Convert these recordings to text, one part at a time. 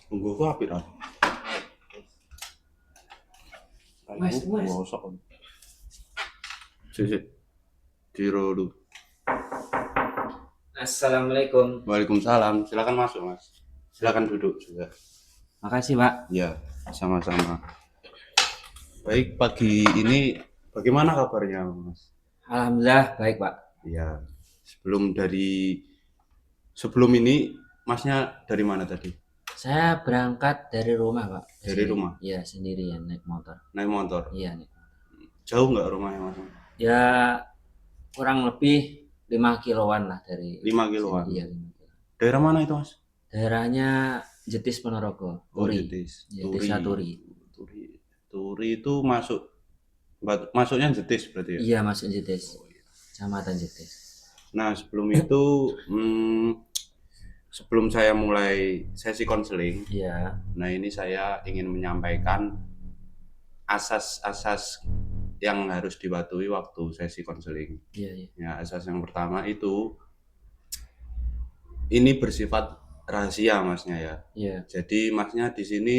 Tunggu ku apik ra. Mas. Gosok. Sik. Diro lu. Assalamualaikum. Waalaikumsalam. Silakan masuk, Mas. Silakan duduk juga. Makasih, Pak. Ya, sama-sama. Baik, pagi ini bagaimana kabarnya, Mas? Alhamdulillah baik, Pak. Ya, sebelum ini Masnya dari mana tadi? Saya berangkat dari rumah, Pak. Dari rumah? Iya, sendirian naik motor. Naik motor? Iya, naik motor. Jauh nggak rumahnya, Mas? Ya, kurang lebih 5 kiloan lah dari 5 kiloan? Iya, 5 kilo. Daerah mana itu, Mas? Daerahnya Jetis Ponorogo. Turi. Jetis. Ya, Desa Turi. Turi itu masuknya Jetis berarti ya? Iya, masuk Jetis. Kecamatan Jetis. Nah, sebelum itu sebelum saya mulai sesi konseling, Iya. nah ini saya ingin menyampaikan asas-asas yang harus dipatuhi waktu sesi konseling. Iya. Ya, asas yang pertama itu ini bersifat rahasia, Masnya ya. Iya. Jadi Masnya di sini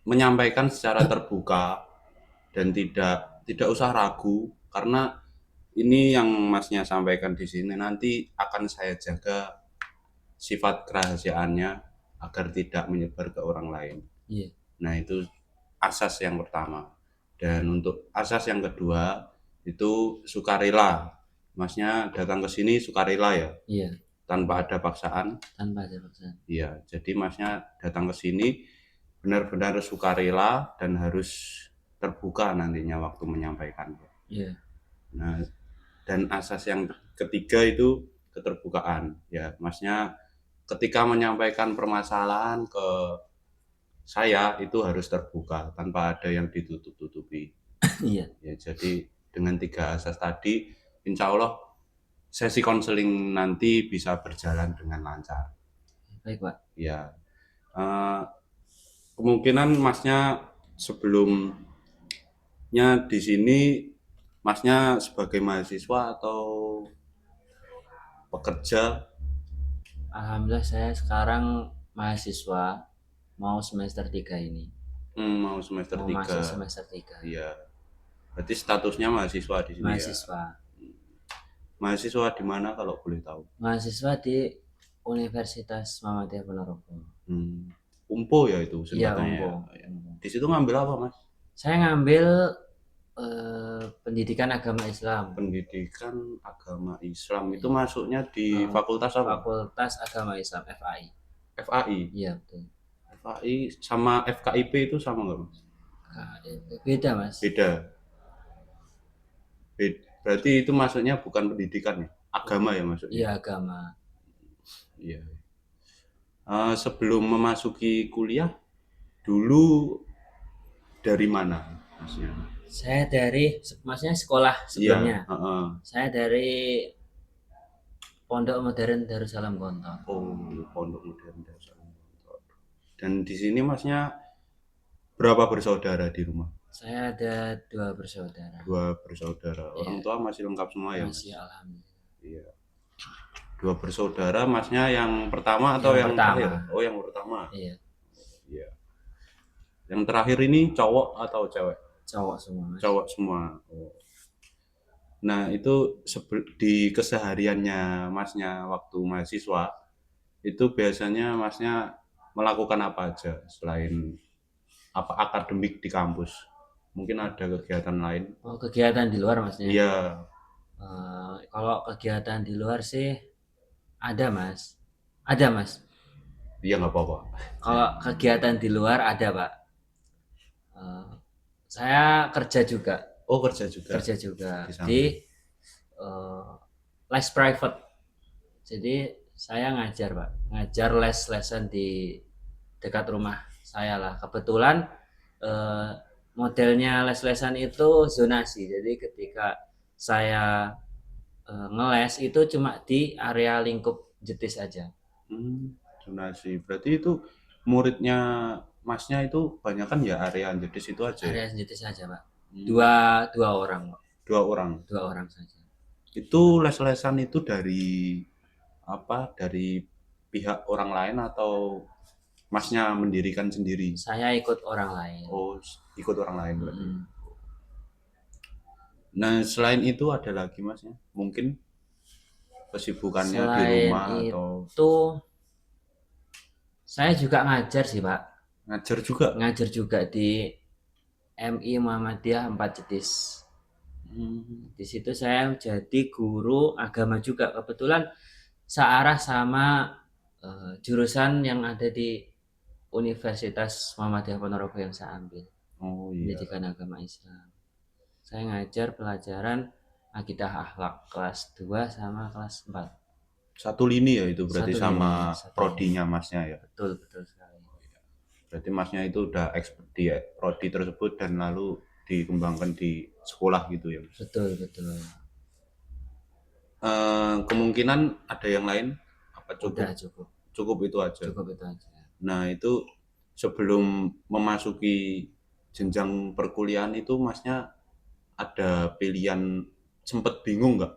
menyampaikan secara terbuka dan tidak usah ragu, karena ini yang Masnya sampaikan di sini nanti akan saya jaga sifat kerahasiaannya agar tidak menyebar ke orang lain. Iya. Nah, itu asas yang pertama. Dan untuk asas yang kedua itu sukarela. Masnya datang ke sini sukarela ya? Iya. Tanpa ada paksaan? Tanpa ada paksaan. Iya, jadi Masnya datang ke sini benar-benar sukarela dan harus terbuka nantinya waktu menyampaikan. Iya. Nah, dan asas yang ketiga itu keterbukaan. Ya, Masnya ketika menyampaikan permasalahan ke saya itu harus terbuka tanpa ada yang ditutup-tutupi. Iya. Ya, jadi dengan 3 asas tadi, insya Allah sesi konseling nanti bisa berjalan dengan lancar. Baik, Pak. Ya, kemungkinan Masnya sebelumnya di sini Masnya sebagai mahasiswa atau pekerja? Alhamdulillah saya sekarang mahasiswa, mau semester 3 ini. Mau semester Mau 3. masuk semester 3. Iya. Berarti statusnya mahasiswa di sini Mahasiswa. ya? Mahasiswa di mana kalau boleh tahu? Mahasiswa di Universitas Muhammadiyah Ponorogo. Umpo ya itu Iya, singkatannya Umpo. ya? Di situ ngambil apa, Mas? Saya ngambil pendidikan agama Islam. Pendidikan agama Islam. Itu masuknya di fakultas apa? Fakultas Agama Islam, FAI. FAI? Iya, betul. FAI sama FKIP itu sama nggak, Mas? Beda, Mas. Beda. Berarti itu masuknya bukan pendidikan ya? Agama ya maksudnya? Iya, agama. Iya. Sebelum memasuki kuliah, dulu dari mana, Masnya? Saya maksudnya sekolah sebelumnya. Iya, Saya dari Pondok Modern Darussalam Gontor. Oh, Pondok Modern Darussalam Gontor. Dan di sini Masnya berapa bersaudara di rumah? Saya ada 2 bersaudara. 2 bersaudara. Orang tua masih lengkap semua ya, Mas? Masih, alhamdulillah. Iya. 2 bersaudara, Masnya yang pertama atau yang terakhir? Oh, yang pertama. Iya. Iya. Yang terakhir ini cowok atau cewek? Cowok semua, Mas. Cowok semua. Oh. Nah, itu di kesehariannya Masnya waktu mahasiswa, itu biasanya Masnya melakukan apa aja selain akademik di kampus? Mungkin ada kegiatan lain? Oh, kegiatan di luar, Masnya? Iya. Kalau kegiatan di luar sih ada, Mas. Ada, Mas. Iya, nggak apa-apa. Kalau kegiatan di luar ada, Pak. Saya kerja juga. Oh, kerja juga. Kerja juga Di les private. Jadi saya ngajar, Pak. Ngajar les-lesan di dekat rumah saya lah. Kebetulan modelnya les-lesan itu zonasi. Jadi ketika saya ngeles itu cuma di area lingkup Jetis aja. Zonasi. Berarti itu muridnya Masnya itu banyak kan ya area Jetis itu aja? Area Jetis aja, Pak. Dua orang, Pak. 2 orang? 2 orang saja. Itu les-lesan itu dari apa? Dari pihak orang lain atau Masnya mendirikan sendiri? Saya ikut orang lain. Oh, ikut orang lain berarti. Mm-mm. Nah, selain itu ada lagi Masnya? Mungkin kesibukannya di Selain rumah atau itu, saya juga ngajar sih Pak. ngajar juga? Ngajar juga di MI Muhammadiyah 4 Jetis. Di situ saya jadi guru agama juga. Kebetulan searah sama jurusan yang ada di Universitas Muhammadiyah Ponorogo yang saya ambil, Oh iya. pendidikan agama Islam. Saya ngajar pelajaran akidah akhlak kelas 2 sama kelas 4. Satu lini ya itu berarti Satu sama lini, satu prodinya Masnya ya. Betul, betul sekali. Berarti Masnya itu udah expert di prodi tersebut dan lalu dikembangkan di sekolah gitu ya. Betul, betul. Kemungkinan ada yang lain? Apa cukup? Udah cukup. Cukup itu aja. Cukup itu aja. Nah, itu sebelum memasuki jenjang perkuliahan itu Masnya ada pilihan, sempet bingung nggak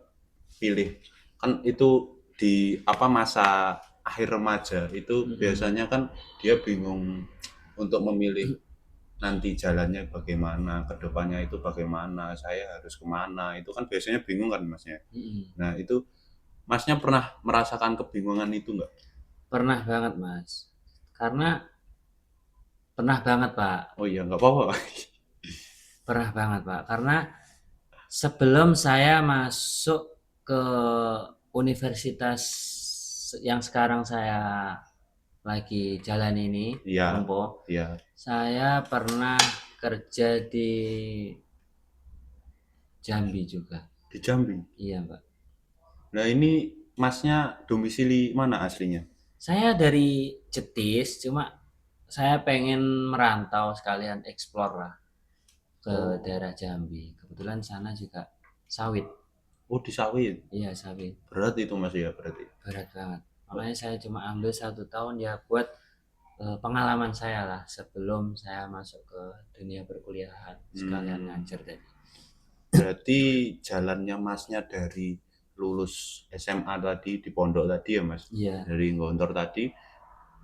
pilih? Kan itu di apa masa akhir remaja itu biasanya kan dia bingung untuk memilih nanti jalannya bagaimana, kedepannya itu bagaimana, saya harus kemana, itu kan biasanya bingung kan Masnya. Nah, itu Masnya pernah merasakan kebingungan itu nggak? Pernah banget Mas. Karena pernah banget Pak. Oh iya, nggak apa-apa. Pernah banget Pak. Karena sebelum saya masuk ke universitas yang sekarang saya lagi jalan ini, Iya, Tempo, iya. saya pernah kerja di Jambi juga. Di Jambi. Iya Pak. Nah ini Masnya domisili mana aslinya? Saya dari Jetis, cuma saya pengen merantau sekalian explore lah ke daerah Jambi. Kebetulan sana juga sawit. Oh di sawit. Iya sawit. Berat itu Mas ya berarti. Berat banget. Makanya saya cuma ambil 1 tahun ya buat pengalaman saya lah sebelum saya masuk ke dunia perkuliahan sekalian ngajar tadi. Berarti jalannya Masnya dari lulus SMA tadi di pondok tadi ya Mas? Iya. Dari Gontor tadi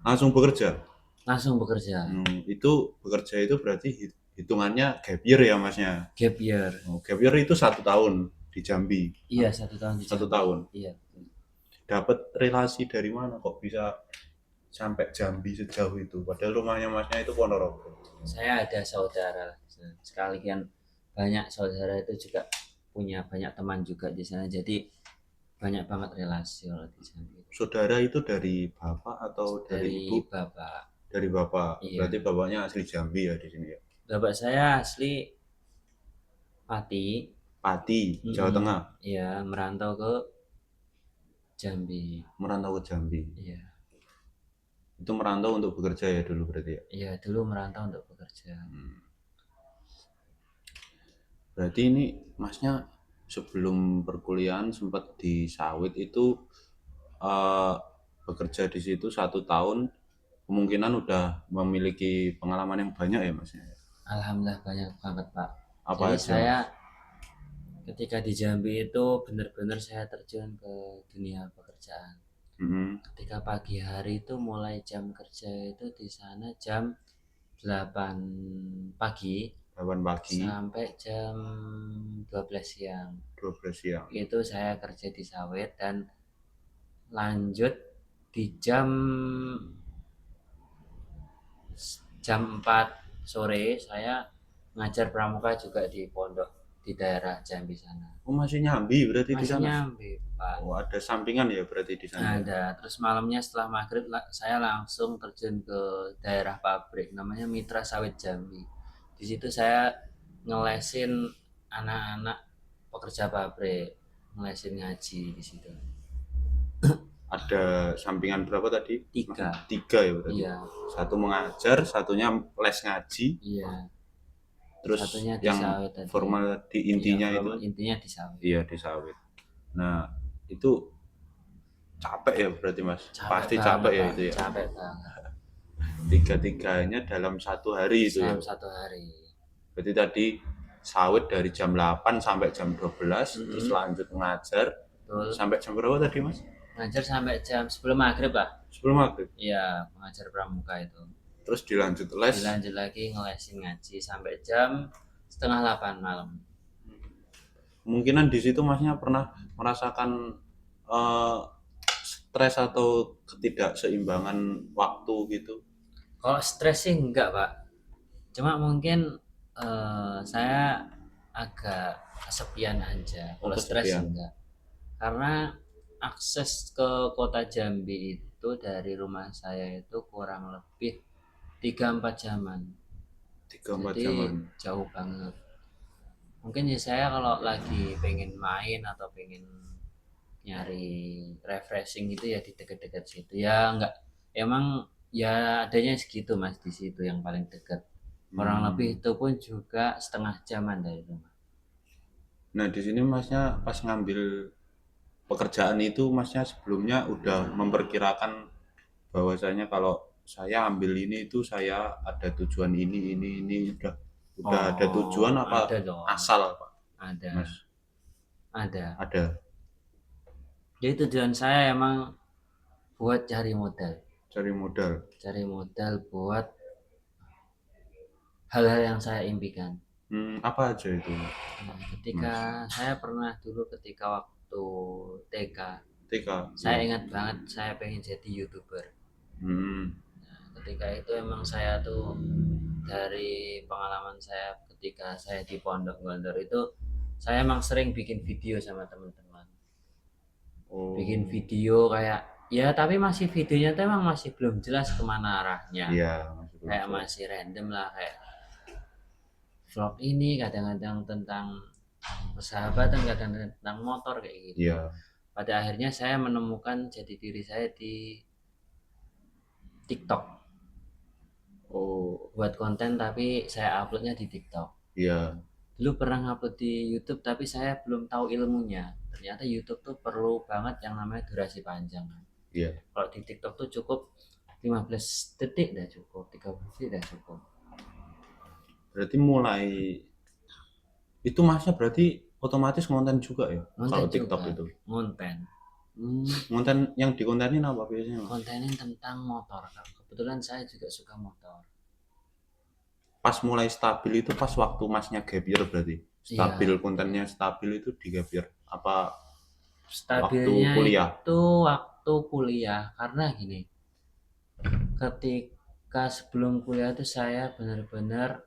langsung bekerja? Langsung bekerja. Itu bekerja itu berarti hitungannya gap year ya Masnya? Gap year. Oh, gap year itu 1 tahun di Jambi? Iya 1 tahun di Jambi. 1 tahun? Iya. Dapat relasi dari mana kok bisa sampai Jambi sejauh itu? Padahal rumahnya Masnya itu Ponorogo. Saya ada saudara sekalian, banyak saudara itu juga punya banyak teman juga di sana, jadi banyak banget relasi kalau di Jambi. Saudara itu dari bapak atau dari ibu? Bapak. Dari bapak. Iya. Berarti bapaknya asli Jambi ya di sini ya. Bapak saya asli Pati. Pati, Jawa Tengah. Iya, merantau ke Jambi. Merantau ke Jambi. Iya. Itu merantau untuk bekerja ya dulu berarti ya? Iya, dulu merantau untuk bekerja. Berarti ini Masnya sebelum perkuliahan sempat di sawit itu bekerja di situ 1 tahun, kemungkinan udah memiliki pengalaman yang banyak ya Mas ya? Alhamdulillah banyak banget Pak. Apa Jadi aja? saya ketika di Jambi itu benar-benar saya terjun ke dunia pekerjaan. Ketika pagi hari itu mulai jam kerja itu di sana jam 8 pagi 8 pagi sampai jam 12 siang. 12 siang. Itu saya kerja di sawit dan lanjut di jam 4 sore saya ngajar pramuka juga di pondok di daerah Jambi sana. Oh masih nyambi berarti di Masih sana? nyambi Pak. Oh ada sampingan ya berarti di sana? Ada. Terus malamnya setelah maghrib saya langsung terjun ke daerah pabrik namanya Mitra Sawit Jambi. Di situ saya ngelesin anak-anak pekerja pabrik, ngelesin ngaji di situ. Ada sampingan berapa tadi? 3. 3 ya berarti? Iya. Satu mengajar, satunya les ngaji. Iya. Terus satunya di yang sawit tadi. formal di intinya Iya, itu? Intinya di sawit. Iya di sawit. Nah itu capek ya berarti Mas? Pasti capek ya itu ya? Capek banget. 3-3-nya dalam 1 hari itu ya? Dalam 1 hari. Berarti tadi sawit dari jam 8 sampai jam 12, terus lanjut ngajar. Betul. Sampai jam berapa tadi Mas? ngajar sampai jam sebelum maghrib lah. Sebelum maghrib. Iya, mengajar pramuka itu. Terus dilanjut les. Dilanjut lagi ngelesin ngaji sampai jam 7:30 malam. Kemungkinan di situ masnya pernah merasakan stres atau ketidakseimbangan waktu gitu? Kalau stres sih enggak, Pak. Cuma mungkin saya agak kesepian aja. Kalau stres Kesepian. enggak. Karena akses ke kota Jambi itu dari rumah saya itu kurang lebih 3-4 jaman. 3-4 Jadi jaman. jauh banget. Mungkin ya saya kalau lagi pengen main atau pengen nyari refreshing gitu ya di dekat-dekat situ. Ya enggak, emang ya adanya segitu Mas di situ yang paling dekat. Kurang lebih itu pun juga setengah jaman dari rumah. Nah, di sini masnya pas ngambil pekerjaan itu masnya sebelumnya udah memperkirakan bahwasanya kalau saya ambil ini itu saya ada tujuan ini udah ada tujuan apa ada dong. asal Pak? Ada. Mas. Ada. Ada. Jadi tujuan saya emang buat cari modal. Cari modal. Cari modal buat hal-hal yang saya impikan. Apa aja itu? Nah, ketika saya pernah dulu ketika waktu TK, saya ya. ingat banget saya pengen jadi YouTuber. Nah, ketika itu emang saya tuh dari pengalaman saya ketika saya di Pondok Gondor itu saya emang sering bikin video sama teman-teman. Bikin video kayak ya tapi masih videonya tuh emang masih belum jelas kemana arahnya. Iya, kayak masih random lah, kayak vlog ini kadang-kadang tentang persahabatan, kadang-kadang tentang motor kayak gitu. Iya. Pada akhirnya saya menemukan jati diri saya di TikTok. Buat konten tapi saya uploadnya di TikTok. Iya. Dulu pernah ngupload di YouTube tapi saya belum tahu ilmunya. Ternyata YouTube tuh perlu banget yang namanya durasi panjang. Iya. Kalau di TikTok tuh cukup 15 detik dah cukup, 30 detik dah cukup. Berarti mulai itu masnya berarti otomatis konten juga ya? Kalau TikTok juga. Itu konten yang dikontenin apa biasanya? Kontenin tentang motor. Kebetulan saya juga suka motor. Pas mulai stabil itu pas waktu masnya gap year berarti? Stabil, iya. Kontennya stabil itu di gap year? Apa stabilnya waktu kuliah? Itu waktu kuliah. Karena gini, ketika sebelum kuliah itu saya benar-benar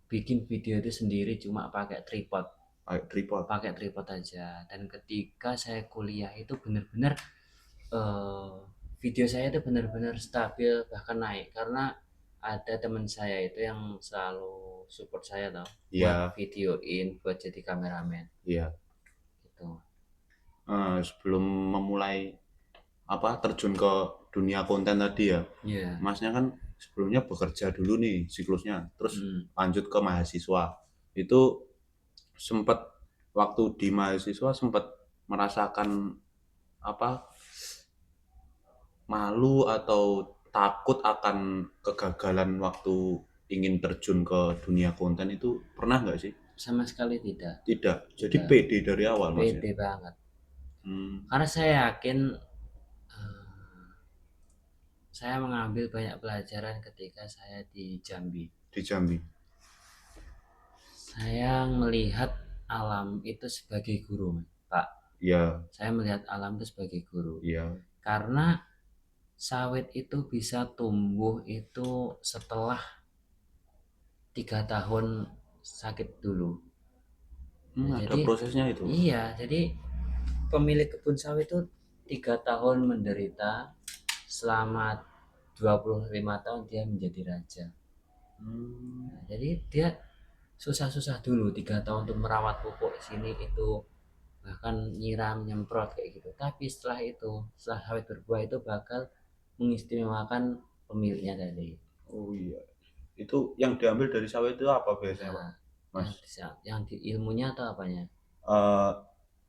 bikin video itu sendiri cuma pakai tripod. Pakai tripod aja. Dan ketika saya kuliah itu benar-benar video saya itu benar-benar stabil bahkan naik karena ada teman saya itu yang selalu support saya tau, buat videoin, buat jadi kameramen. Iya. Gitu. Sebelum memulai terjun ke dunia konten tadi ya, masnya kan sebelumnya bekerja dulu nih siklusnya, terus lanjut ke mahasiswa. Itu sempat waktu di mahasiswa sempat merasakan malu atau takut akan kegagalan waktu ingin terjun ke dunia konten itu pernah nggak sih? Sama sekali tidak. Tidak. Jadi pede dari awal Mas. Pede banget. Karena saya yakin saya mengambil banyak pelajaran ketika saya di Jambi. Di Jambi. Saya melihat alam itu sebagai guru, Pak. Iya. Saya melihat alam itu sebagai guru. Iya. Karena sawit itu bisa tumbuh itu setelah 3 tahun sakit dulu. Ada prosesnya itu. Iya, jadi pemilik kebun sawit itu 3 tahun menderita, selama 25 tahun dia menjadi raja. Jadi dia susah-susah dulu 3 tahun untuk merawat pupuk sini itu, bahkan nyiram, nyemprot kayak gitu. Tapi setelah itu, setelah sawit berbuah itu bakal mengistimewakan pemiliknya tadi. Oh iya. Itu yang diambil dari sawit itu apa biasanya, Pak? Mas. Yang di ilmunya atau apanya?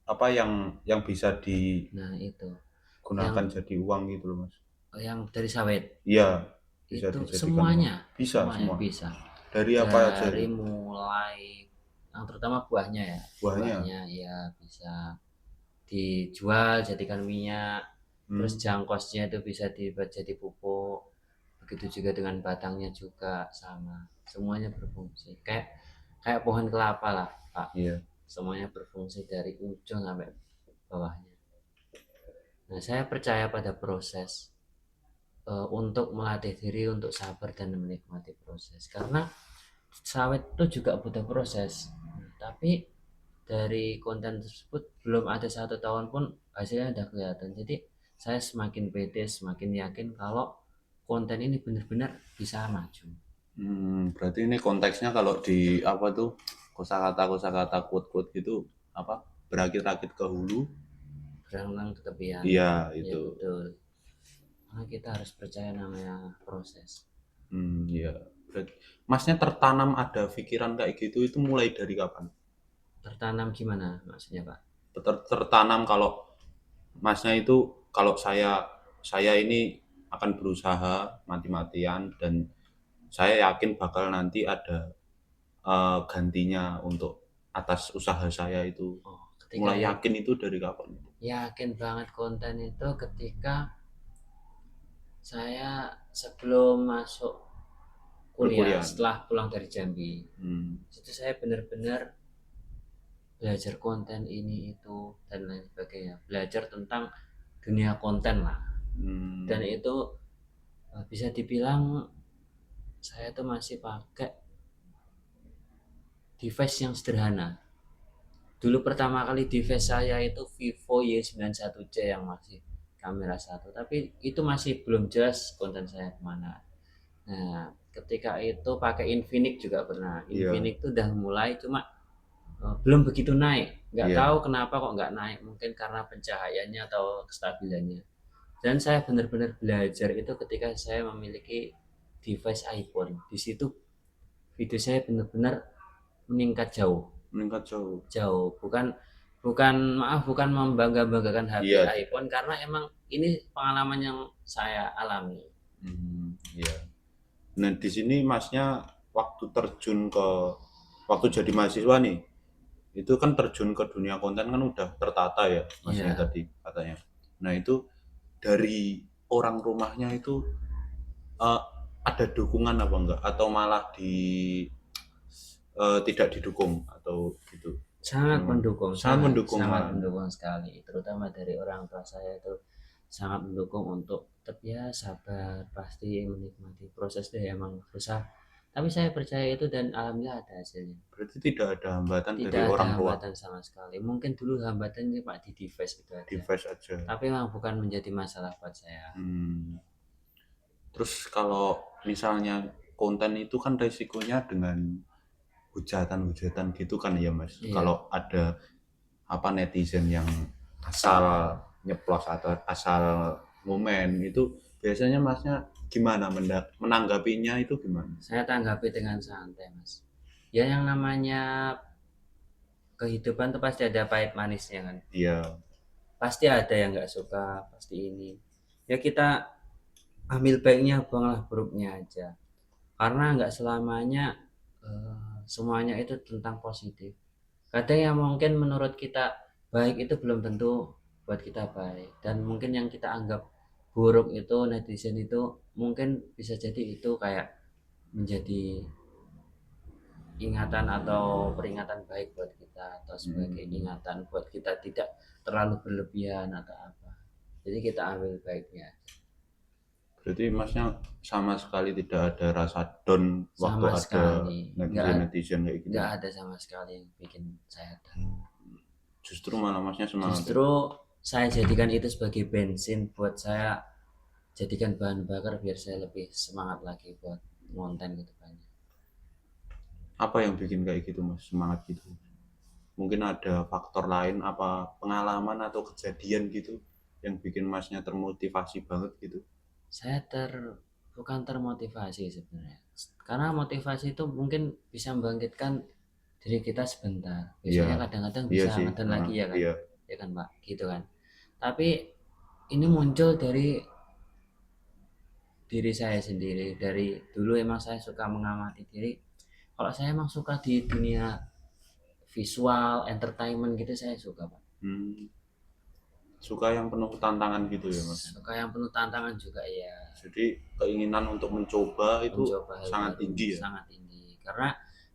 Apa yang bisa digunakan jadi uang gitu loh, Mas? Yang dari sawit? Iya. Bisa itu semuanya. Bisa, semua. Bisa. Dari apa aja? Dari mulai yang terutama buahnya ya. Buahnya ya bisa dijual jadikan minyak. Terus jangkosnya itu bisa dibuat jadi pupuk. Begitu juga dengan batangnya juga sama. Semuanya berfungsi. Kayak pohon kelapa lah, Pak. Iya. Semuanya berfungsi dari ujung sampai bawahnya. Nah, saya percaya pada proses, untuk melatih diri untuk sabar dan menikmati proses. Karena sawit itu juga butuh proses. Tapi dari konten tersebut belum ada 1 tahun pun hasilnya udah kelihatan. Jadi saya semakin pede, semakin yakin kalau konten ini benar-benar bisa maju. Berarti ini konteksnya kalau di apa tuh kosakata quote-quote gitu apa berakit-rakit ke hulu. Berenang ke tepian. Iya Ya itu. betul. Karena kita harus percaya namanya proses. Iya. Masnya tertanam ada pikiran kayak gitu itu mulai dari kapan? Tertanam gimana maksudnya, Pak? Tertanam kalau masnya itu kalau saya ini akan berusaha mati-matian dan saya yakin bakal nanti ada gantinya untuk atas usaha saya itu. Oh, ketika Mulai yakin itu dari kapan? yakin banget konten itu ketika saya sebelum masuk kuliah, Perkuliahan. setelah pulang dari Jambi. Hmm. Itu saya benar-benar belajar konten ini itu dan lain sebagainya, belajar tentang dunia konten lah. Dan itu bisa dibilang saya tuh masih pakai device yang sederhana. Dulu pertama kali device saya itu Vivo Y91C yang masih kamera satu, tapi itu masih belum jelas konten saya kemana. Nah, ketika itu pakai Infinix juga pernah. Iya. Infinix itu udah mulai, cuma belum begitu naik. Nggak Iya. tahu kenapa kok nggak naik, mungkin karena pencahayaannya atau kestabilannya. Dan saya benar-benar belajar itu ketika saya memiliki device iPhone. Di situ video saya benar-benar meningkat jauh. Meningkat jauh. Jauh. Bukan bukan maaf, bukan membangga-banggakan HP Iya. iPhone, karena emang ini pengalaman yang saya alami. Iya. Nah, di sini Masnya waktu terjun ke waktu jadi mahasiswa nih, itu kan terjun ke dunia konten kan udah tertata ya, Masnya Iya. tadi katanya. Nah, itu dari orang rumahnya itu eh, ada dukungan apa enggak? Atau malah tidak didukung atau gitu? Sangat mendukung, Sangat mendukung sangat malah. mendukung sekali, terutama dari orang tua saya itu sangat mendukung untuk tetap ya sabar, pasti menikmati proses deh, emang susah. Tapi saya percaya itu dan alhamdulillah ada hasilnya. Berarti tidak ada hambatan dari Tidak ada orang tua, hambatan sama sekali. Mungkin dulu hambatannya Pak di device itu aja. device aja. Tapi memang bukan menjadi masalah buat saya. Terus kalau misalnya konten itu kan resikonya dengan hujatan-hujatan gitu kan ya Mas. Iya. Kalau ada apa netizen yang asal nyeplos atau asal ngomen itu biasanya Masnya gimana menanggapinya itu gimana? Saya tanggapi dengan santai, Mas. Ya yang namanya kehidupan tuh pasti ada pahit manisnya kan. Iya. Pasti ada yang nggak suka, pasti ini. Ya kita ambil baiknya, buanglah buruknya aja. Karena nggak selamanya semuanya itu tentang positif. Kadang yang mungkin menurut kita baik itu belum tentu buat kita baik, dan mungkin yang kita anggap buruk itu netizen itu mungkin bisa jadi itu kayak menjadi ingatan atau peringatan baik buat kita, atau sebagai ingatan buat kita tidak terlalu berlebihan atau apa. Jadi kita ambil baiknya. Berarti Masnya sama sekali tidak ada rasa down waktu Sama ada sekali netizen kayak gitu. nggak ada sama sekali yang bikin saya down. Justru malah Masnya semangat. Justru saya jadikan itu sebagai bensin buat saya, jadikan bahan bakar biar saya lebih semangat lagi buat konten ke depannya. Apa yang bikin kayak gitu Mas, semangat gitu? Mungkin ada faktor lain, apa pengalaman atau kejadian gitu yang bikin Masnya termotivasi banget gitu? Saya bukan termotivasi sebenarnya, karena motivasi itu mungkin bisa membangkitkan diri kita sebentar, biasanya Iya. kadang-kadang Iya bisa sih. ngeden lagi ya kan. Iya. Ya kan Pak, gitu kan. Tapi ini muncul dari diri saya sendiri. Dari dulu emang saya suka mengamati diri. Kalau saya emang suka di dunia visual entertainment gitu, saya suka Pak. Suka yang penuh tantangan gitu ya Mas? Suka yang penuh tantangan juga ya. Jadi keinginan untuk mencoba itu Mencoba hal sangat baru tinggi ya? sangat tinggi. Karena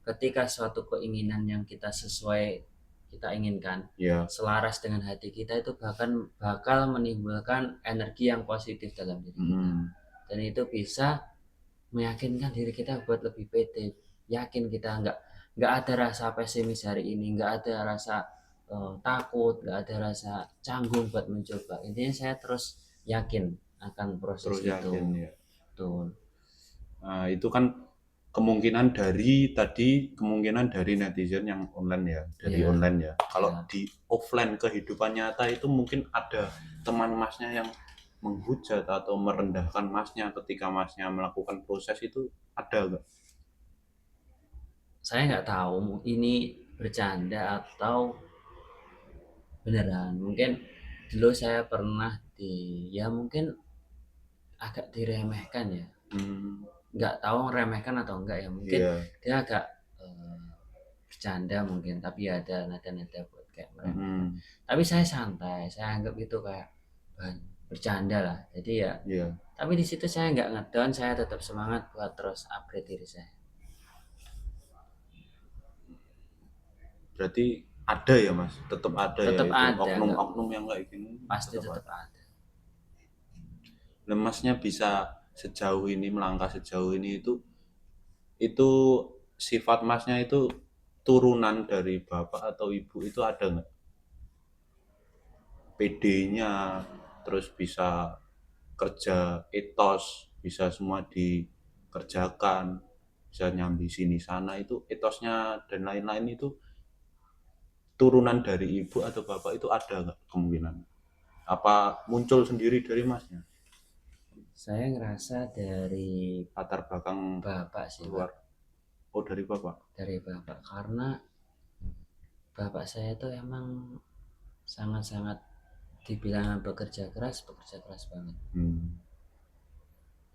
ketika suatu keinginan yang kita sesuai kita inginkan, Iya. selaras dengan hati kita itu bahkan bakal menimbulkan energi yang positif dalam diri kita. Dan itu bisa meyakinkan diri kita buat lebih pede, yakin kita nggak ada rasa pesimis hari ini, nggak ada rasa takut, nggak ada rasa canggung buat mencoba. Intinya saya terus yakin akan proses Terus itu. yakin ya. Betul. Nah, itu kan kemungkinan dari netizen yang online ya, dari Iya. online ya. Kalau Iya. di offline kehidupan nyata itu mungkin ada teman Masnya yang menghujat atau merendahkan Masnya ketika Masnya melakukan proses itu, ada nggak? Saya nggak tahu ini bercanda atau beneran. Mungkin dulu saya pernah ya mungkin agak diremehkan ya. Nggak tahu ngeremehkan atau enggak ya. Mungkin Iya. dia agak bercanda mungkin, tapi ada nada-nada buat kayak meremehkan. Tapi saya santai, saya anggap itu kayak bercanda lah. Jadi ya. Iya. Tapi di situ saya nggak ngedown, saya tetap semangat buat terus upgrade diri saya. Berarti ada ya Mas, tetap ada ya Tetap itu ada, oknum-oknum yang kayak gini. pasti tetap ada. Masnya bisa sejauh ini melangkah sejauh ini itu sifat Masnya itu turunan dari bapak atau ibu itu ada nggak? PD-nya, terus bisa kerja etos, bisa semua dikerjakan, bisa nyambi sini sana, itu etosnya dan lain-lain itu turunan dari ibu atau bapak itu ada nggak kemungkinan? Apa muncul sendiri dari Masnya? Saya ngerasa dari Latar belakang bapak sih, luar. Pak. Oh, dari bapak? Dari bapak, karena bapak saya tuh emang sangat-sangat dibilang bekerja keras banget.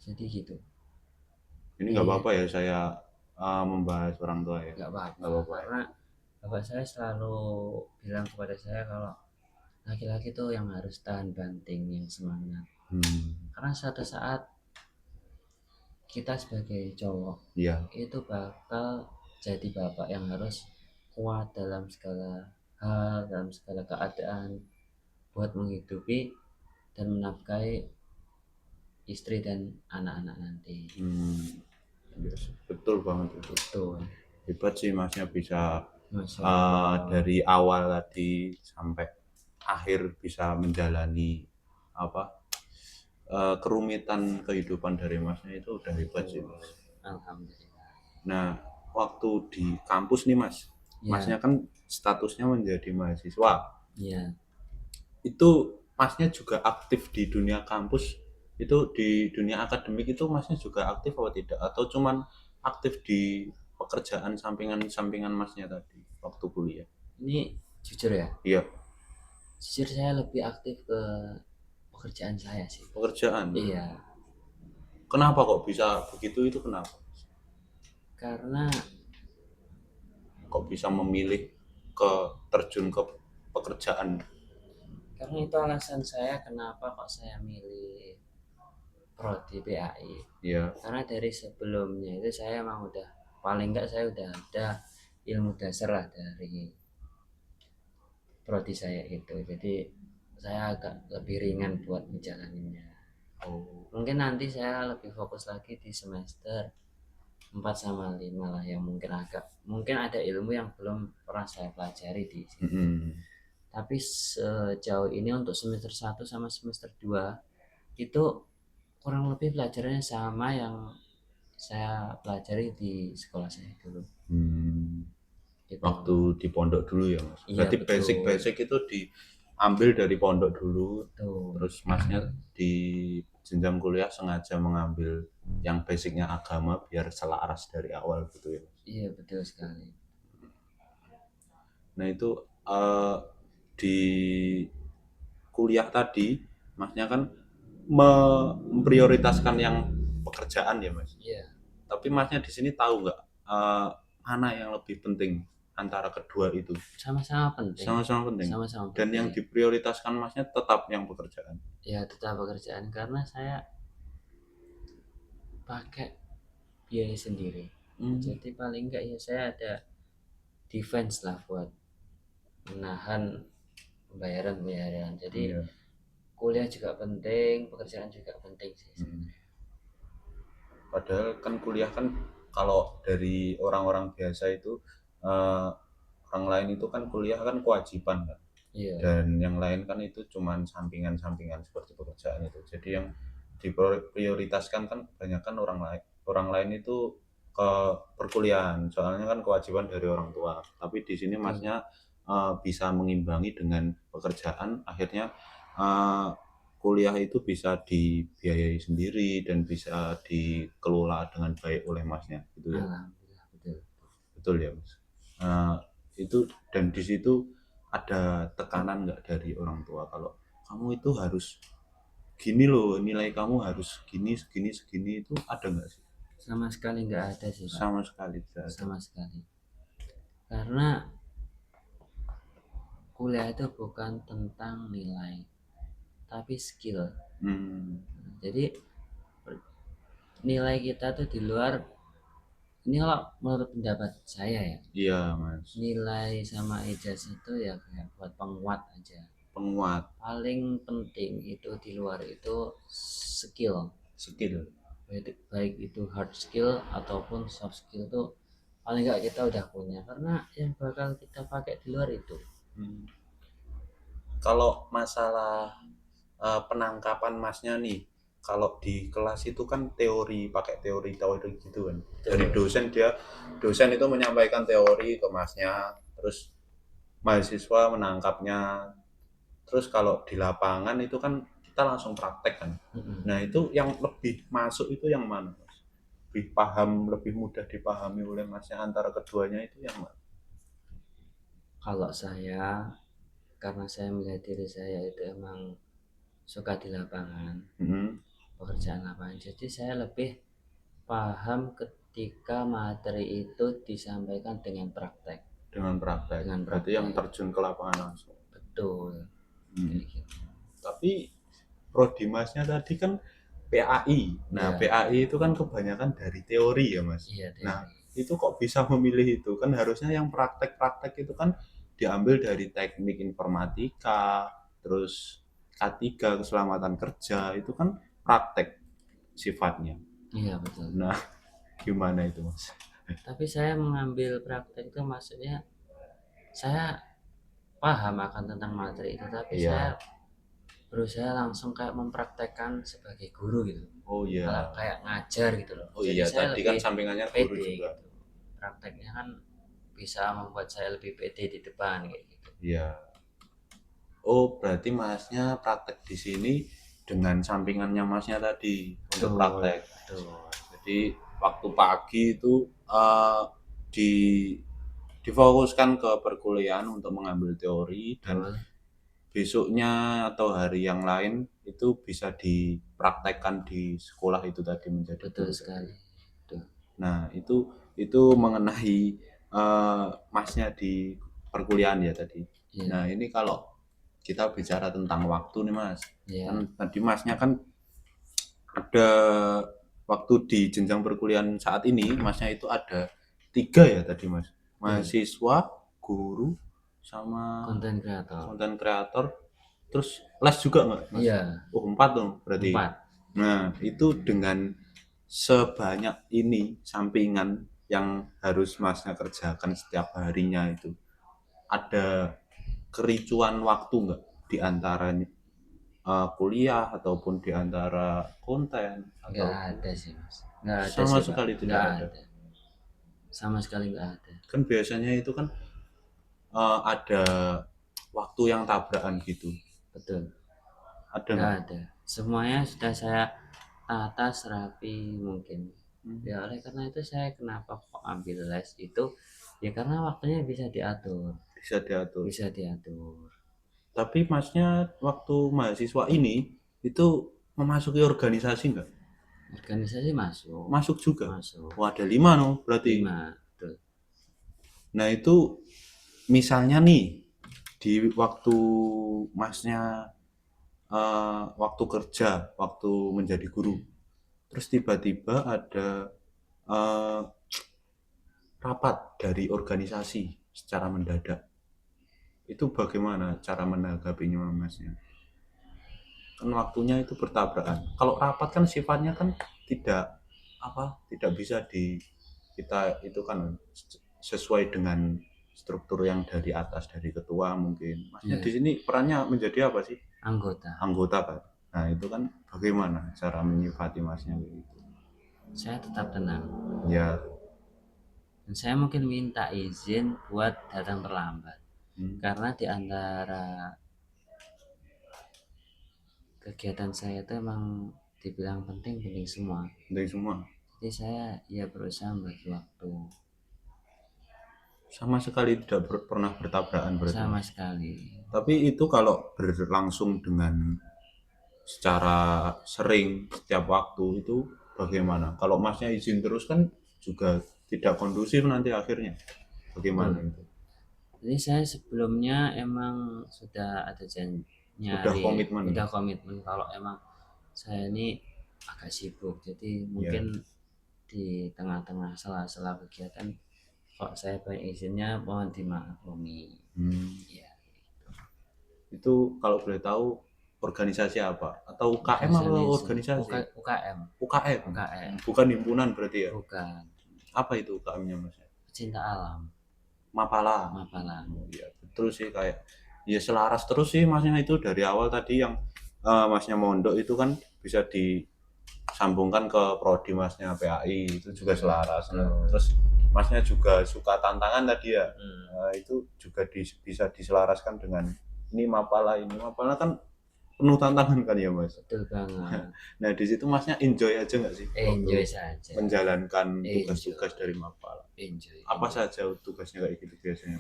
Jadi gitu. Ini nggak apa-apa ya saya membahas orang tua ya? Nggak apa-apa, karena bapak saya selalu bilang kepada saya kalau laki-laki tuh yang harus tahan banting, yang semangat. Karena suatu saat kita sebagai cowok itu bakal jadi bapak yang harus kuat dalam segala hal, dalam segala keadaan buat menghidupi dan menafkahi istri dan anak-anak nanti. Yes, betul banget itu. Betul. Hebat sih Masnya bisa dari awal tadi sampai akhir bisa menjalani kerumitan kehidupan dari Masnya itu udah hebat sih Mas. Alhamdulillah. Nah, waktu di kampus nih Mas, Masnya kan statusnya menjadi mahasiswa. Iya. Itu Masnya juga aktif di dunia kampus, itu di dunia akademik itu Masnya juga aktif atau tidak? Atau cuman aktif di pekerjaan sampingan Masnya tadi waktu kuliah? Ini jujur ya? Iya. Jujur saya lebih aktif ke pekerjaan saya sih. Pekerjaan? Iya. Kenapa kok bisa begitu, itu kenapa? Karena kok bisa memilih terjun ke pekerjaan? Karena itu alasan saya kenapa kok saya milih prodi PAI. Iya. Karena dari sebelumnya itu saya emang udah paling enggak saya udah ada ilmu dasar lah dari prodi saya itu. Jadi saya agak lebih ringan buat menjalaninya. Mungkin nanti saya lebih fokus lagi di semester 4 sama 5 lah, yang mungkin ada ilmu yang belum pernah saya pelajari di sini. Tapi sejauh ini untuk semester 1 sama semester 2 itu kurang lebih pelajarannya sama yang saya pelajari di sekolah saya dulu. Gitu. Waktu di pondok dulu ya Mas? Iya, berarti basic itu diambil dari pondok dulu. Betul. Terus Masnya di jenjang kuliah sengaja mengambil yang basicnya agama biar selaras dari awal gitu ya? Iya, betul sekali. Nah itu di kuliah tadi Masnya kan memprioritaskan yang pekerjaan ya Mas? Iya. Tapi Masnya di sini tahu nggak mana yang lebih penting, antara kedua itu? Sama-sama penting. Sama-sama penting. Sama-sama Dan yang penting. diprioritaskan Masnya tetap yang pekerjaan. Ya tetap pekerjaan karena saya pakai biaya sendiri. Jadi paling enggak ya saya ada defense lah buat menahan pembayaran. Jadi Iya. kuliah juga penting, pekerjaan juga penting sih. Padahal kan kuliah kan kalau dari orang-orang biasa itu orang lain itu kan kuliah kan kewajiban kan. Iya. Dan yang lain kan itu cuman sampingan-sampingan seperti pekerjaan itu. Jadi yang diprioritaskan kan kebanyakan orang lain itu ke perkuliahan, soalnya kan kewajiban dari orang tua. Tapi di sini Masnya bisa mengimbangi dengan pekerjaan, akhirnya kuliah itu bisa dibiayai sendiri dan bisa dikelola dengan baik oleh Masnya, gitu ya. Alhamdulillah, betul. Betul ya Mas. Itu dan di situ ada tekanan nggak dari orang tua kalau kamu itu harus gini loh, nilai kamu harus segini itu ada nggak sih? Sama sekali nggak ada sih Pak. Sama sekali tidak ada. Sama sekali. Karena kuliah itu bukan tentang nilai, tapi skill. Jadi nilai kita tuh di luar. Ini kalau menurut pendapat saya ya. Iya Mas. Nilai sama ijazah itu ya kayak buat penguat aja. Penguat. Paling penting itu di luar itu skill. Skill. Baik itu hard skill ataupun soft skill tuh paling nggak kita udah punya, karena yang bakal kita pakai di luar itu. Kalau masalah penangkapan Masnya nih, kalau di kelas itu kan pakai teori gitu kan. Dari dosen itu menyampaikan teori ke Masnya, terus mahasiswa menangkapnya. Terus kalau di lapangan itu kan kita langsung praktek kan. Nah itu yang lebih masuk itu yang mana Mas? Lebih mudah dipahami oleh Masnya antara keduanya itu yang mana? Kalau saya, karena saya melihat diri saya itu emang suka di lapangan, pekerjaan lapangan, jadi saya lebih paham ketika materi itu disampaikan dengan praktek. Berarti yang terjun ke lapangan langsung. Betul. Gitu. Tapi prodi Masnya tadi kan PAI. Nah, ya. PAI itu kan kebanyakan dari teori ya, Mas. Iya, teori. Nah, itu kok bisa memilih itu? Kan harusnya yang praktek-praktek itu kan diambil dari teknik informatika, terus K3 keselamatan kerja, itu kan praktek sifatnya. Iya, betul. Nah, gimana itu, Mas? Tapi saya mengambil praktek itu maksudnya saya paham akan tentang materi itu, tapi saya berusaha langsung kayak mempraktekkan sebagai guru gitu. Oh iya. Kayak ngajar gitu loh. Oh jadi iya, saya tadi lebih kan sampingannya guru pede juga. Gitu. Prakteknya kan bisa membuat saya lebih pede di depan kayak gitu. Iya. Oh, berarti Masnya praktek di sini dengan sampingannya Masnya tadi untuk praktek. Jadi waktu pagi itu difokuskan ke perkuliahan untuk mengambil teori, dan besoknya atau hari yang lain itu bisa dipraktekkan di sekolah itu tadi menjadi betul sekali. Nah, itu mengenai Masnya di perkuliahan ya tadi. Nah, ini kalau kita bicara tentang waktu nih Mas. Kan tadi Masnya kan ada waktu di jenjang perkuliahan saat ini, Masnya itu ada 3 ya tadi Mas. Mahasiswa, guru, sama konten kreator. Terus les juga nggak Mas? Iya. Oh, 4 dong berarti. 4. Nah, itu dengan sebanyak ini sampingan yang harus Masnya kerjakan setiap harinya itu, ada kericuan waktu nggak di antara kuliah ataupun di antara konten? Nggak ada sih Mas. Nggak ada Sama sih, sekali Pak. tidak ada. Sama sekali nggak ada. Kan biasanya itu kan ada waktu yang tabrakan gitu. Betul. Ada nggak ada. Semuanya sudah saya tata serapi mungkin. Ya oleh karena itu saya kenapa kok ambil les itu, ya karena waktunya bisa diatur. Bisa diatur. Tapi Masnya waktu mahasiswa ini itu memasuki organisasi nggak? Organisasi masuk. Masuk juga? Masuk. Wah, ada 5 no berarti. 5, betul. Nah itu misalnya nih di waktu Masnya waktu kerja, waktu menjadi guru, terus tiba-tiba ada eh, rapat dari organisasi secara mendadak. Itu bagaimana cara menanggapinya Masnya? Kan waktunya itu bertabrakan. Kalau rapat kan sifatnya kan tidak tidak bisa kita itu kan sesuai dengan struktur yang dari atas, dari ketua mungkin. Masnya di Iya, sini perannya menjadi apa sih? anggota. Anggota kan. Nah itu kan bagaimana cara menyifati Masnya gitu? Saya tetap tenang. Ya, Dan saya mungkin minta izin buat datang terlambat. hmm, Karena di antara kegiatan saya itu emang dibilang penting semua. dari semua. Jadi saya ya berusaha membagi waktu Sama sekali tidak pernah bertabrakan berarti sama Mas. sekali. Tapi itu kalau berlangsung dengan secara sering setiap waktu itu bagaimana? Kalau Masnya izin terus kan juga tidak kondusif nanti akhirnya. Bagaimana Betul. itu? Jadi saya sebelumnya emang sudah ada Udah nyari, komitmen. udah komitmen kalau emang saya ini agak sibuk. Jadi Ya. mungkin di tengah-tengah sela-sela kegiatan kok saya pengen izinnya mohon dimaklumi. Hmm. Ya, Itu kalau boleh tahu organisasi apa? Atau UKM apa organisasi? UKM, UKM. UKM, Bukan himpunan berarti ya? bukan Apa itu UKM-nya Mas? pecinta alam, Mapala. Mapala. Oh, iya, betul sih kayak ya selaras terus sih Masnya itu dari awal tadi yang Masnya mondok itu kan bisa disambungkan ke prodi Masnya PAI itu juga selaras. Nah, terus Masnya juga suka tantangan tadi ya. Nah, itu juga bisa diselaraskan dengan ini Mapala kan penuh tantangan kan ya Mas. Betul banget. Nah di situ Masnya enjoy aja nggak sih Enjoy waktu saja. menjalankan Enjoy. tugas-tugas dari Mapala? Enjoy. Apa saja tugasnya kayak gitu biasanya?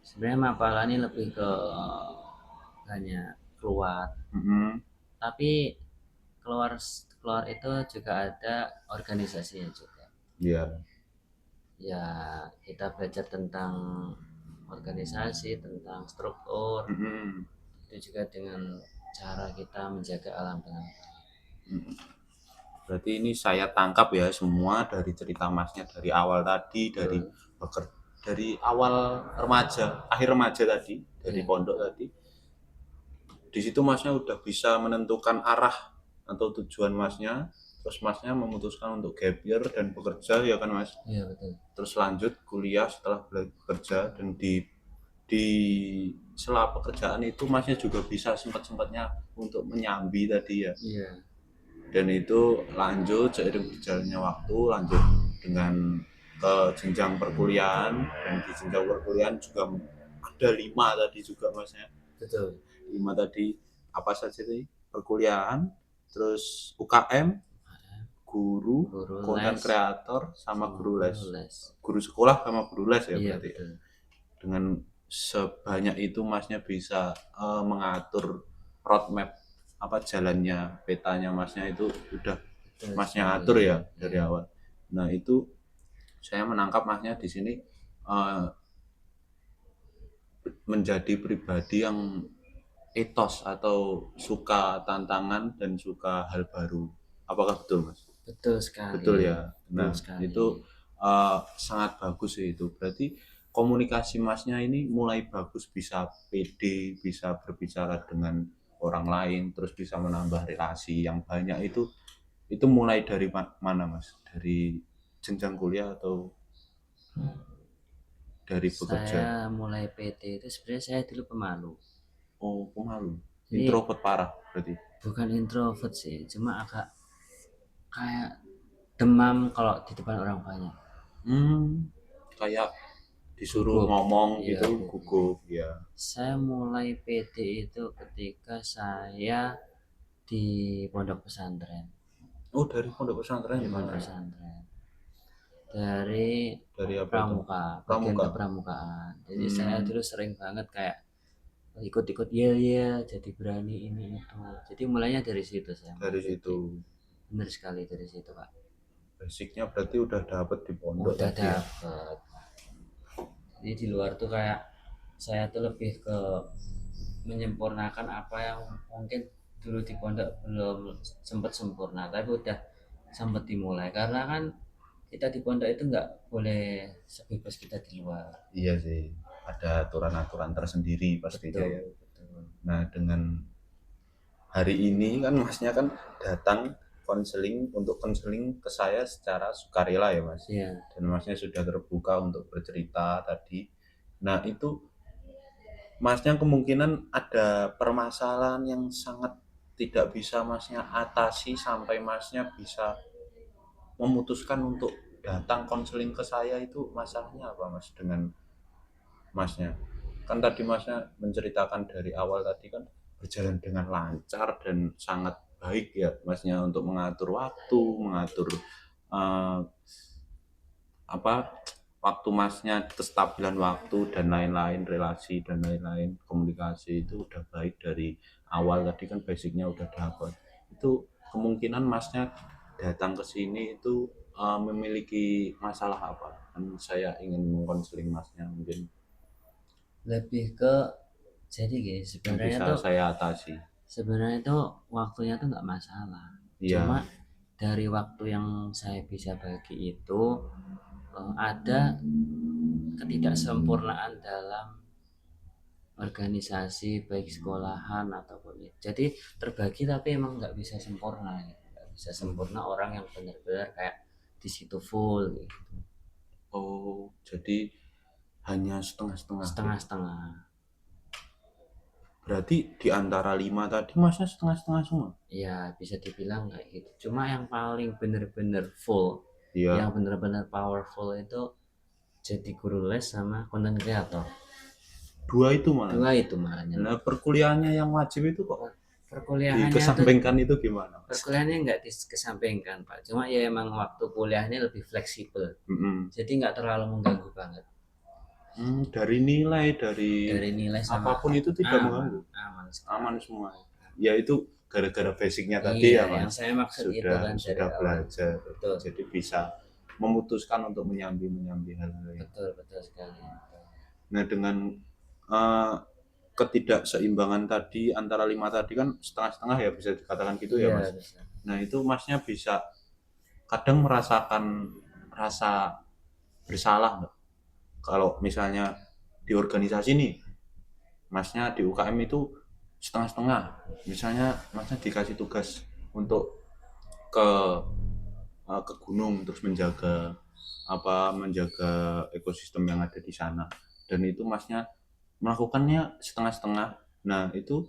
Sebenarnya Mapala ini lebih ke hanya keluar, Mm-hmm. tapi keluar keluar itu juga ada organisasinya juga. Iya. Ya kita belajar tentang organisasi, tentang struktur, Mm-hmm. itu juga dengan cara kita menjaga alam dengan Berarti ini saya tangkap ya semua dari cerita Masnya dari awal tadi, dari awal remaja, akhir remaja tadi, dari Iya. pondok tadi. Di situ Masnya udah bisa menentukan arah atau tujuan Masnya, terus Masnya memutuskan untuk gap year dan bekerja ya kan Mas. Iya betul. Terus lanjut kuliah setelah bekerja dan di sela pekerjaan itu Masnya juga bisa sempat-sempatnya untuk menyambi tadi ya. Iya. Dan itu lanjut seiring berjalannya waktu, lanjut dengan ke jenjang perkuliahan, dan di jenjang perkuliahan juga ada 5 tadi juga Masnya. Betul. 5 tadi apa saja tadi? Perkuliahan, terus UKM, guru, konten kreator, sama guru les. Guru sekolah sama guru les ya Iya berarti. betul. Dengan sebanyak itu Masnya bisa mengatur roadmap apa jalannya petanya Masnya itu udah Betul Masnya sekali. atur ya dari awal. Nah itu saya menangkap Masnya di sini menjadi pribadi yang etos atau suka tantangan dan suka hal baru. Apakah betul Mas? Betul sekali. Betul ya. Nah Betul sekali. itu sangat bagus sih itu. Berarti komunikasi Masnya ini mulai bagus, bisa pede, bisa berbicara dengan orang lain, terus bisa menambah relasi yang banyak itu mulai dari mana Mas? Dari jenjang kuliah atau dari bekerja? Saya mulai PT itu sebenarnya saya dulu pemalu. Oh, pemalu. Jadi Introvert parah berarti. bukan introvert sih, cuma agak kayak demam kalau di depan orang banyak. Kayak disuruh Gugup. ngomong Iya, gitu gugup. gugup ya. Saya mulai PT itu ketika saya di pondok pesantren. Oh, dari pondok pesantren Di pondok gimana? pesantren. Dari Dari apa itu? bagian Pramuka. kepramukaan. Jadi saya dulu sering banget kayak ikut-ikut ya jadi berani ini itu. Jadi mulainya dari situ saya. Dari situ. Benar sekali dari situ Pak. Basicnya berarti udah dapet di pondok Udah tadi ya. dapet. Jadi di luar tuh kayak saya tuh lebih ke menyempurnakan apa yang mungkin dulu di pondok belum sempat sempurna, tapi udah sempat dimulai. Karena kan kita di pondok itu nggak boleh sebebas kita di luar. Iya sih, ada aturan-aturan tersendiri pastinya ya. Betul, betul. Nah, dengan hari ini kan Masnya kan datang untuk konseling ke saya secara sukarela ya Mas. Iya, Dan Masnya sudah terbuka untuk bercerita tadi. Nah, itu Masnya kemungkinan ada permasalahan yang sangat tidak bisa Masnya atasi sampai Masnya bisa memutuskan untuk datang konseling ke saya, itu masalahnya apa Mas dengan Masnya? Kan tadi Masnya menceritakan dari awal tadi kan berjalan dengan lancar dan sangat baik ya Masnya untuk mengatur waktu, mengatur eh, apa waktu Masnya, kestabilan waktu dan lain-lain, relasi dan lain-lain, komunikasi itu udah baik dari awal tadi kan, basicnya udah dapat. Itu kemungkinan Masnya datang ke sini itu memiliki masalah apa? Kan saya ingin mengkonseling Masnya mungkin lebih ke jadi gini, yang bisa saya atasi. sebenarnya tuh waktunya tuh nggak masalah. Cuma Iya. dari waktu yang saya bisa bagi itu ada ketidaksempurnaan dalam organisasi baik sekolahan ataupun itu. Jadi terbagi tapi emang nggak bisa sempurna gitu. Nggak bisa sempurna orang yang benar-benar kayak di situ full gitu. Oh, jadi hanya setengah-setengah gitu. Setengah-setengah. Berarti di antara 5 tadi Masnya setengah-setengah semua? Ya bisa dibilang kayak gitu. Cuma yang paling benar-benar full, yang Iya. benar-benar powerful itu jadi guru les sama content creator. Dua itu malah. Dua itu malahnya. Nah, perkuliahannya yang wajib itu kok Perkuliahannya tuh dikesampingkan itu gimana, Mas? perkuliahannya nggak dikesampingkan Pak, cuma ya emang waktu kuliahnya lebih fleksibel, Mm-mm. jadi nggak terlalu mengganggu banget. Dari nilai, dari Dari nilai sama apapun itu tidak mengganggu. aman Aman sekali. semua. Ya itu gara-gara basicnya tadi Iya, ya, yang Mas. saya maksud itu kan dari Sudah awal. belajar. Betul, Jadi bisa memutuskan untuk menyambi hal-hal yang. betul, betul sekali. Nah, dengan eh, ketidakseimbangan tadi antara 5 tadi kan setengah-setengah ya, bisa dikatakan gitu ya Iya Mas. bisa. Nah itu Masnya bisa kadang merasakan rasa bersalah nggak? Kalau misalnya di organisasi nih, Masnya di UKM itu setengah-setengah. Misalnya Masnya dikasih tugas untuk ke ke gunung terus menjaga ekosistem yang ada di sana. Dan itu Masnya melakukannya setengah-setengah. Nah, itu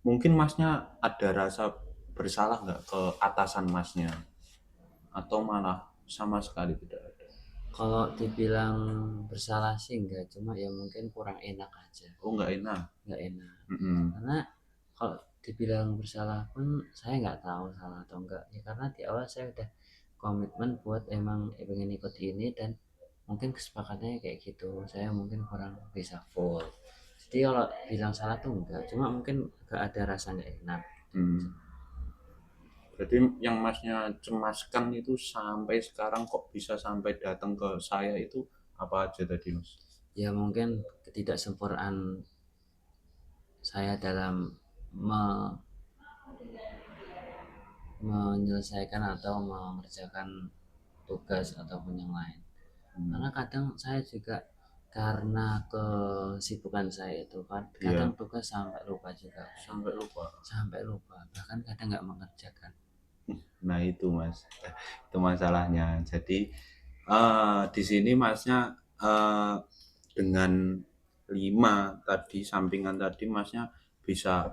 mungkin Masnya ada rasa bersalah nggak ke atasan Masnya? Atau malah sama sekali tidak ada? Kalau dibilang bersalah sih enggak, cuma ya mungkin kurang enak aja. Oh, nggak enak? Nggak enak. Mm-mm. Karena kalau dibilang bersalah pun saya nggak tahu salah atau enggak. Ya karena di awal saya udah komitmen buat emang pengen ikut ini dan mungkin kesepakatannya kayak gitu. Saya mungkin kurang bisa full. Jadi kalau bilang salah tuh enggak, cuma mungkin gak ada rasa nggak enak. Hmm. Berarti yang Masnya cemaskan itu sampai sekarang kok bisa sampai datang ke saya itu apa aja tadi Mas? Ya mungkin ketidaksempurnaan saya dalam me- menyelesaikan atau mengerjakan tugas ataupun yang lain. Karena kadang saya juga karena kesibukan saya itu kan kadang Iya, tugas sampai lupa juga, sampai lupa. bahkan kadang nggak mengerjakan. Nah itu Mas, itu masalahnya. Jadi di sini Masnya dengan 5 tadi sampingan tadi Masnya bisa,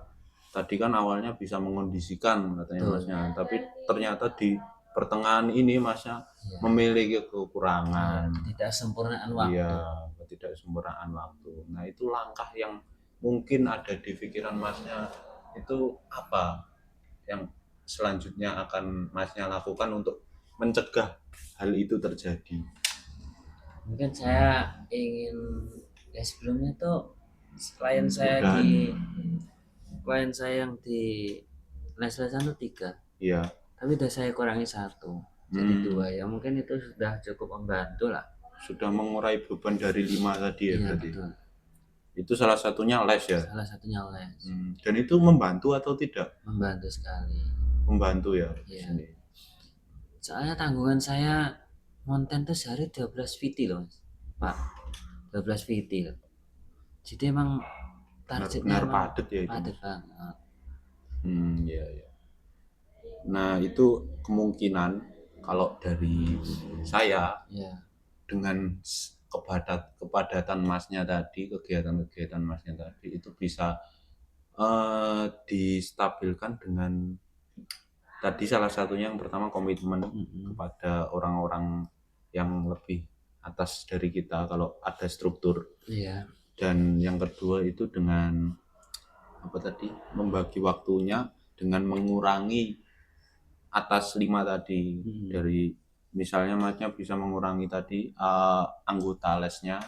tadi kan awalnya bisa mengondisikan katanya Betul. Masnya, tapi ternyata di pertengahan ini Masnya Ya, memiliki kekurangan. ketidaksempurnaan waktu. Iya, ketidaksempurnaan waktu. Nah, itu langkah yang mungkin ada di pikiran Masnya itu apa yang selanjutnya akan Masnya lakukan untuk mencegah hal itu terjadi? Mungkin saya ingin ya sebelumnya tuh klien saya Dan di klien saya yang di les-lesan tuh 3, ya, tapi udah saya kurangi 1 jadi 2. Ya mungkin itu sudah cukup membantu lah. sudah mengurai beban dari 5 tadi ya Iya berarti. betul. Itu salah satunya les ya. Salah satunya les. Dan itu membantu atau tidak? Membantu sekali. Membantu ya di Iya. sini. Soalnya tanggungan saya konten tuh sehari 12 VT loh, Pak. 12 VT loh. Jadi emang targetnya Benar-benar emang padat ya itu. padat banget. Iya ya. Nah, itu kemungkinan kalau dari saya Iya. dengan kepadatan masnya tadi, kegiatan-kegiatan masnya tadi itu bisa distabilkan dengan tadi salah satunya yang pertama komitmen kepada orang-orang yang lebih atas dari kita kalau ada struktur. Iya. Dan yang kedua itu dengan apa tadi? Membagi waktunya dengan mengurangi atas 5 tadi. Dari misalnya masnya bisa mengurangi tadi anggota lesnya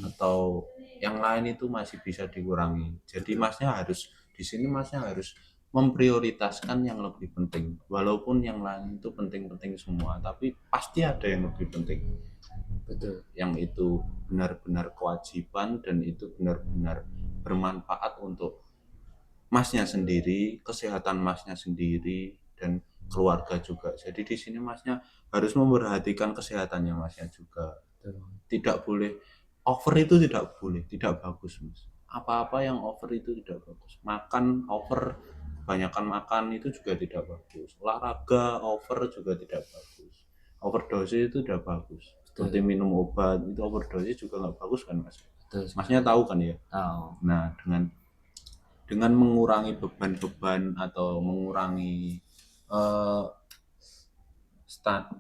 atau yang lain itu masih bisa dikurangi. Jadi masnya harus di sini masnya harus memprioritaskan yang lebih penting. Walaupun yang lain itu penting-penting semua, tapi pasti ada yang lebih penting. Betul. Yang itu benar-benar kewajiban dan itu benar-benar bermanfaat untuk masnya sendiri, kesehatan masnya sendiri dan keluarga juga. Jadi di sini masnya harus memperhatikan kesehatannya masnya juga. Tidak boleh over, itu tidak boleh, tidak bagus mas. Apa-apa yang over itu tidak bagus. Makan over, kebanyakan makan itu juga tidak bagus. Olahraga over juga tidak bagus. Overdose itu tidak bagus. Seperti minum obat itu overdose juga nggak bagus kan mas. Masnya tahu kan ya? Tahu. Nah dengan mengurangi beban-beban atau mengurangi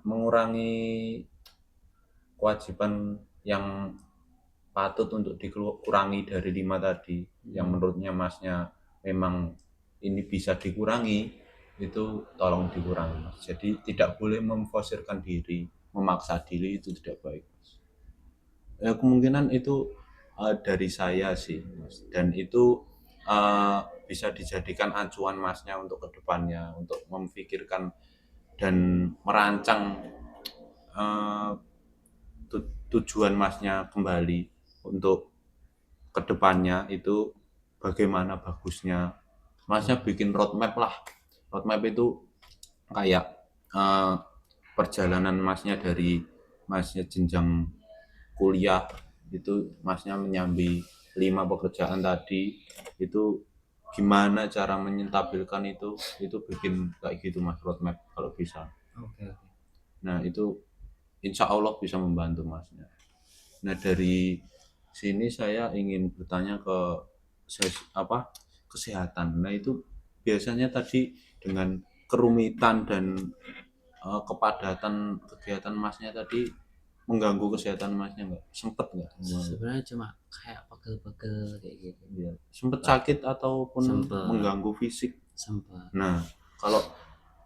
mengurangi kewajiban yang patut untuk dikurangi dari 5 tadi yang menurutnya masnya memang ini bisa dikurangi, itu tolong dikurangi mas. Jadi tidak boleh memforsirkan diri, memaksa diri, itu tidak baik mas. Kemungkinan itu dari saya sih mas. Dan itu bisa dijadikan acuan masnya untuk kedepannya, untuk memikirkan dan merancang tujuan masnya kembali untuk kedepannya itu bagaimana bagusnya. Masnya bikin roadmap lah. Roadmap itu kayak perjalanan masnya dari masnya jenjang kuliah itu masnya menyambi 5 pekerjaan tadi itu gimana cara menyentabilkan itu bikin kayak gitu mas roadmap kalau bisa. Oke. Nah itu insya Allah bisa membantu masnya. Nah dari sini saya ingin bertanya ke kesehatan. Nah itu biasanya tadi dengan kerumitan dan kepadatan kegiatan masnya tadi mengganggu kesehatan masnya nggak? Sempet nggak? Sebenarnya cuma kayak pegel-pegel kayak gitu. Ya, sempet sakit ataupun Sempet. mengganggu fisik? Sempet. Nah kalau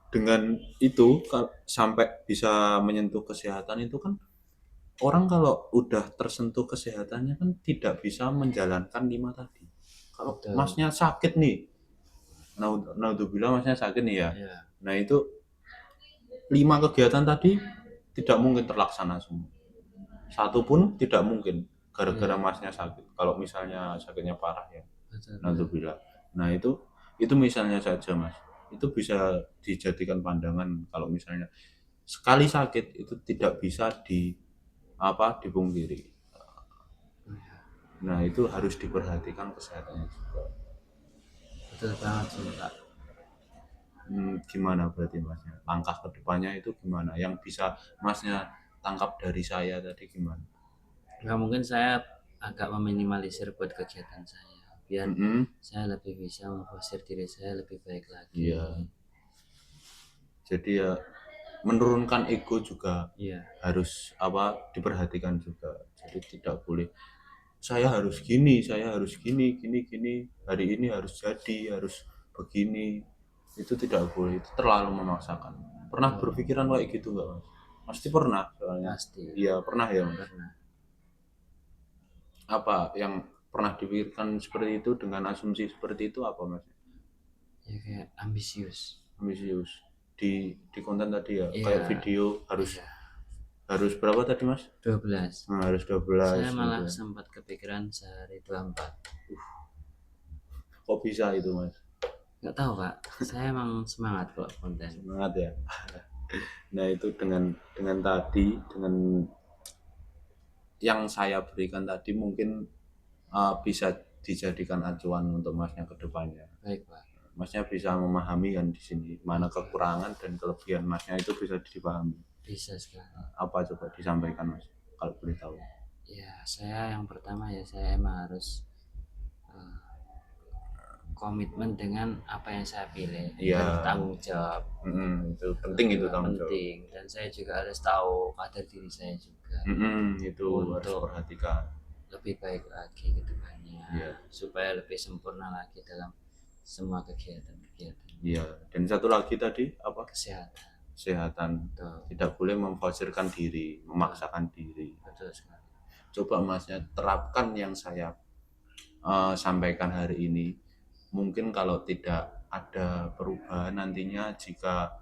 dengan itu sampai bisa menyentuh kesehatan itu kan orang kalau udah tersentuh kesehatannya kan tidak bisa menjalankan 5 tadi. Kalau masnya sakit nih, naudzubillah masnya sakit nih ya. Nah itu 5 kegiatan tadi tidak mungkin terlaksana semua. Satu pun tidak mungkin gara-gara masnya sakit. Kalau misalnya sakitnya parah ya, naudzubillah. Nah itu misalnya saja mas. Itu bisa dijadikan pandangan kalau misalnya sekali sakit itu tidak bisa dipungkiri. Nah itu harus diperhatikan kesehatannya juga. Betul banget sih Pak. Gimana berarti masnya? Langkah kedepannya itu gimana? Yang bisa masnya tangkap dari saya tadi gimana? Nggak mungkin saya agak meminimalisir buat kegiatan saya biar saya lebih bisa memforsir diri saya lebih baik lagi. Iya. Jadi ya menurunkan ego juga harus diperhatikan juga. Jadi tidak boleh saya harus gini, hari ini harus jadi, harus begini. Itu tidak boleh, itu terlalu memaksakan. Pernah berpikiran kayak gitu nggak mas? Pasti pernah soalnya. Pasti. Iya pernah ya mas. Pernah. Apa yang pernah dipikirkan seperti itu dengan asumsi seperti itu apa mas? Ya kayak ambisius di konten tadi ya, kayak video harus Harus berapa tadi Mas? 12. Harus 12 Saya malah gitu. sempat kepikiran sehari 24. Kok bisa itu Mas? Nggak tahu Pak, saya emang semangat kalau konten. Semangat ya. Nah itu dengan tadi, dengan yang saya berikan tadi mungkin bisa dijadikan acuan untuk Masnya ke depannya. Baik Pak. Masnya bisa memahami kan di sini mana kekurangan dan kelebihan Masnya itu bisa dipahami. Bisa sekali. Apa coba disampaikan Mas kalau boleh tahu? Ya, saya yang pertama ya saya emang harus komitmen dengan apa yang saya pilih. Iya. Tanggung jawab. Itu penting itu tanggung jawab. Penting. Dan saya juga harus tahu kadar diri saya juga. Itu harus Untuk perhatikan. lebih baik lagi ke depannya. Iya. Supaya lebih sempurna lagi dalam semua kegiatan-kegiatan. Iya. Dan satu lagi tadi apa? Kesehatan. Kesehatan. Betul. Tidak boleh memforsirkan diri, memaksakan diri. Betul sekali. Coba Masnya terapkan yang saya sampaikan hari ini. Mungkin kalau tidak ada perubahan nantinya, jika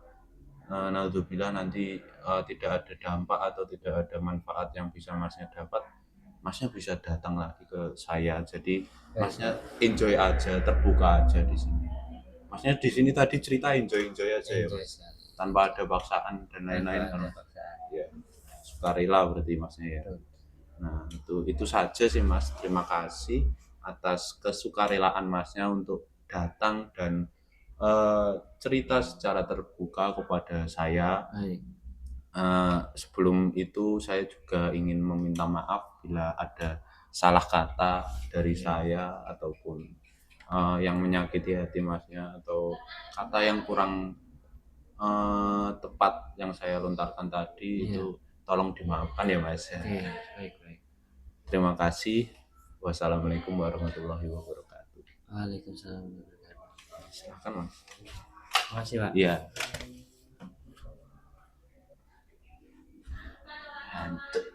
naudzubillah nanti tidak ada dampak atau tidak ada manfaat yang bisa Masnya dapat, Masnya bisa datang lagi ke saya. Jadi Masnya enjoy aja, terbuka aja di sini. Masnya di sini tadi cerita enjoy aja ya Mas, tanpa ada paksaan dan lain-lain kan. Ya, sukarela berarti Masnya ya. Nah itu saja sih Mas. Terima kasih atas kesukarelaan Masnya untuk datang dan cerita secara terbuka kepada saya. Baik. Sebelum itu saya juga ingin meminta maaf bila ada salah kata dari saya ataupun yang menyakiti hati Masnya atau kata yang kurang tepat yang saya lontarkan tadi. Itu tolong dimaafkan ya Mas. Baik. Terima kasih. Wassalamualaikum warahmatullahi wabarakatuh. Waalaikumsalam warahmatullahi wabarakatuh. Silakan Mas. Terima kasih Pak. Iya. Mantap.